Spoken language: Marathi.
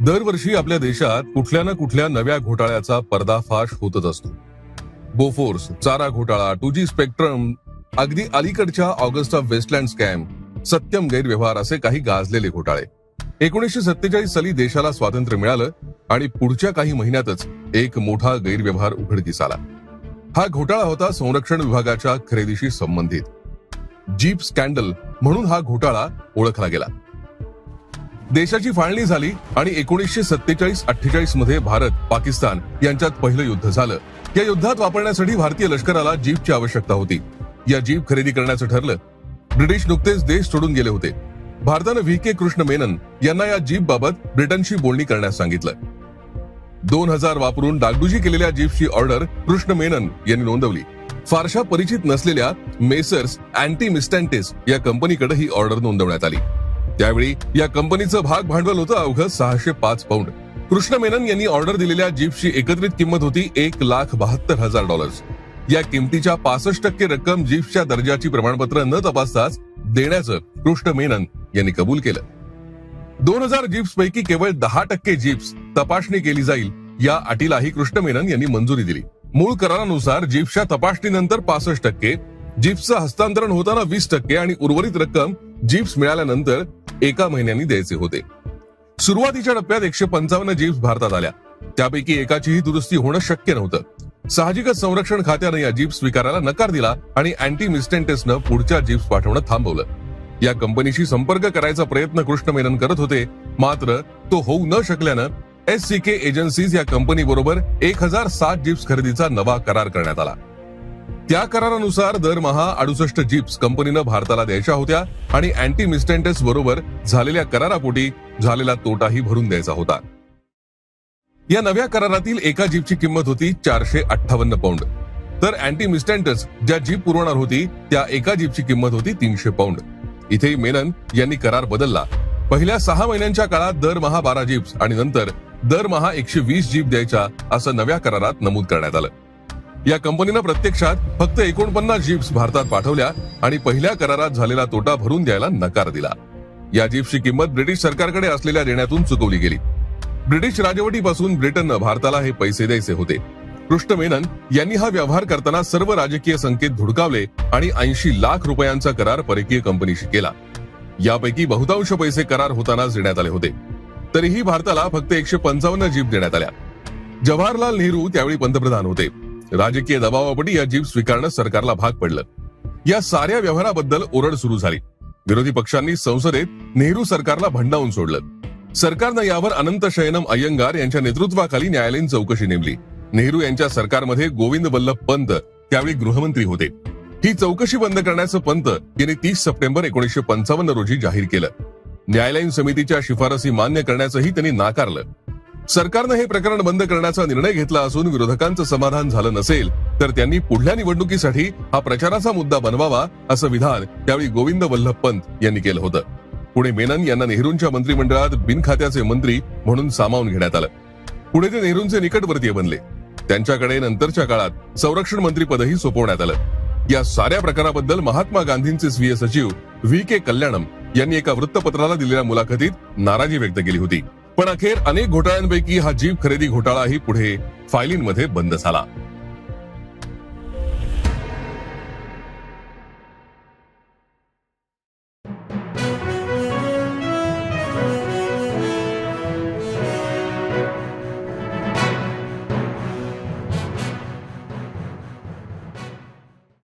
दरवर्षी आपल्या देशात कुठल्या ना कुठल्या नव्या घोटाळ्याचा पर्दाफाश होतच असतो. बोफोर्स, चारा घोटाळा, 2G स्पेक्ट्रम, अगदी अलीकडच्या ऑगस्टा वेस्टलँड स्कॅम, सत्यम गैरव्यवहार असे काही गाजलेले घोटाळे. 1947 साली देशाला स्वातंत्र्य मिळालं आणि पुढच्या काही महिन्यातच एक मोठा गैरव्यवहार उघडकीस आला. हा घोटाळा होता संरक्षण विभागाच्या खरेदीशी संबंधित. जीप स्कॅन्डल म्हणून हा घोटाळा ओळखला गेला. देशाची फाळणी झाली आणि 1947-48 मध्ये भारत पाकिस्तान यांच्यात पहिलं युद्ध झालं. या युद्धात वापरण्यासाठी भारतीय लष्कराला जीपची आवश्यकता होती. या जीप खरेदी करण्याचं ठरलं. ब्रिटिश नुकतेच देश सोडून गेले होते. भारतानं VK कृष्ण मेनन यांना या जीप बाबत ब्रिटनशी बोलणी करण्यास सांगितलं. 2000 वापरून डागडुजी केलेल्या जीपची ऑर्डर कृष्ण मेनन यांनी नोंदवली. फारशा परिचित नसलेल्या मेसर्स अँटी मिस्टँटिस या कंपनीकडे ही ऑर्डर नोंदवण्यात आली. त्यावेळी या कंपनीचं भाग भांडवल होतं अवघं 605 पाऊंड. कृष्ण मेनन यांनी ऑर्डर दिलेल्या जीपची एकत्रित किंमत होती $1,72,000. या किमतीच्या 65% रक्कम जीप्सच्या दर्जाची प्रमाणपत्र न तपासताच देण्याचं कृष्ण मेनन यांनी कबूल केलं. 2000 जीप्स पैकी केवळ 10% जीप्स तपासणी केली जाईल या अटीलाही कृष्ण मेनन यांनी मंजुरी दिली. मूळ करारानुसार जीप्सच्या तपासणीनंतर 65%, जीप्सचं हस्तांतरण होताना 20% आणि उर्वरित रक्कम जीप्स मिळाल्यानंतर 1 महिन्यांनी द्यायचे होते. सुरुवातीच्या टप्प्यात 155 जीप्स भारतात आल्या. त्यापैकी एकाचीही दुरुस्ती होणं शक्य नव्हतं. साहजिकच संरक्षण खात्यानं या जीप्स स्वीकारायला नकार दिला आणि अँटी मिस्टँटिसनं पुढच्या जीप्स पाठवणं थांबवलं. या कंपनीशी संपर्क करायचा प्रयत्न कृष्ण मेनन करत होते, मात्र तो होऊ न शकल्यानं SCK एजन्सीज या कंपनी बरोबर 1007 जीप्स खरेदीचा नवा करार करण्यात आला. त्या करारानुसार दरमहा 68 जीप्स कंपनीनं भारताला द्यायच्या होत्या आणि अँटी मिस्टँटिस बरोबर झालेल्या करारापोटी झालेला तोटाही भरून द्यायचा होता. या नव्या करारातील एका जीपची किंमत होती 458 पाऊंड, तर अँटी मिस्टँटिस ज्या जीप पुरवणार होती त्या एका जीपची किंमत होती 300 पाऊंड. इथे मेनन यांनी करार बदलला. पहिल्या 6 महिन्यांच्या काळात दरमहा 12 जीप्स आणि नंतर दरमहा 120 जीप द्यायच्या असं नव्या करारात नमूद करण्यात आलं. या कंपनीनं प्रत्यक्षात फक्त 49 जीप्स भारतात पाठवल्या आणि पहिल्या करारात झालेला तोटा भरून द्यायला नकार दिला. या जीप्सची किंमत ब्रिटिश सरकारकडे असलेल्या देण्यातून चुकवली गेली. ब्रिटिश राजवटीपासून ब्रिटननं भारताला हे पैसे द्यायचे होते. कृष्ण मेनन यांनी हा व्यवहार करताना सर्व राजकीय संकेत धुडकावले आणि 80 लाख रुपयांचा करार परकीय कंपनीशी केला. यापैकी बहुतांश पैसे करार होतानाच देण्यात आले होते. तरीही भारताला फक्त 155 जीप देण्यात आल्या. जवाहरलाल नेहरू त्यावेळी पंतप्रधान होते. राजकीय दबावापोटी या जीप स्वीकारणं सरकारला भाग पडलं. या साऱ्या व्यवहाराबद्दल ओरड सुरू झाली. विरोधी पक्षांनी संसदेत नेहरू सरकारला भंडावून सोडलं. सरकारनं यावर अनंत शयनम अय्यंगार यांच्या नेतृत्वाखाली न्यायालयीन चौकशी नेमली. नेहरू यांच्या सरकारमध्ये गोविंद वल्लभ पंत त्यावेळी गृहमंत्री होते. ही चौकशी बंद करण्याचं पंत यांनी 30 सप्टेंबर 1955 रोजी जाहीर केलं. न्यायालयीन समितीच्या शिफारसी मान्य करण्याचंही त्यांनी नाकारलं. सरकारनं हे प्रकरण बंद करण्याचा निर्णय घेतला असून विरोधकांचं समाधान झालं नसेल तर त्यांनी पुढल्या निवडणुकीसाठी हा प्रचाराचा मुद्दा बनवावा असं विधान त्यावेळी गोविंद वल्लभ पंत यांनी केलं होतं. पुढे मेनन यांना नेहरूंच्या मंत्रिमंडळात बिनखात्याचे मंत्री म्हणून सामावून घेण्यात आलं. पुढे ते नेहरूंचे निकटवर्तीय बनले. त्यांच्याकडे नंतरच्या काळात संरक्षण मंत्री पदही सोपवण्यात आलं. या साऱ्या प्रकाराबद्दल महात्मा गांधींचे स्वीय सचिव VK कल्याणम यांनी एका वृत्तपत्राला दिलेल्या मुलाखतीत नाराजी व्यक्त केली होती. पण अखेर अनेक घोटाळ्यांपैकी हा जीप खरेदी घोटाळाही पुढे फायलींमध्ये बंद झाला.